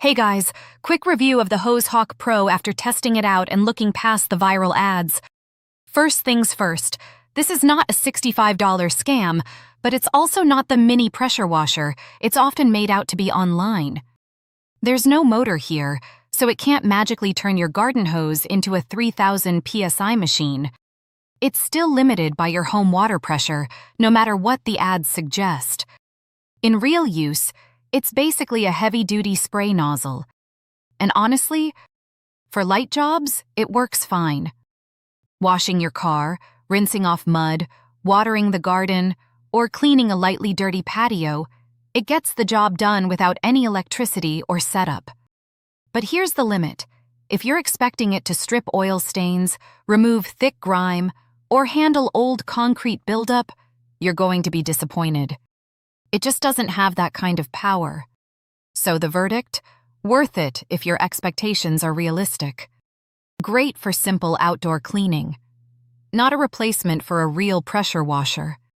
Hey guys, quick review of the Hose Hawk Pro after testing it out and looking past the viral ads. First things first, this is not a $65 scam, but it's also not the mini pressure washer it's often made out to be online. There's no motor here, so it can't magically turn your garden hose into a 3000 psi machine. It's still limited by your home water pressure, no matter what the ads suggest. In real use, it's basically a heavy-duty spray nozzle. And honestly, for light jobs, it works fine. Washing your car, rinsing off mud, watering the garden, or cleaning a lightly dirty patio, it gets the job done without any electricity or setup. But here's the limit. If you're expecting it to strip oil stains, remove thick grime, or handle old concrete buildup, you're going to be disappointed. It just doesn't have that kind of power. So the verdict? Worth it if your expectations are realistic. Great for simple outdoor cleaning. Not a replacement for a real pressure washer.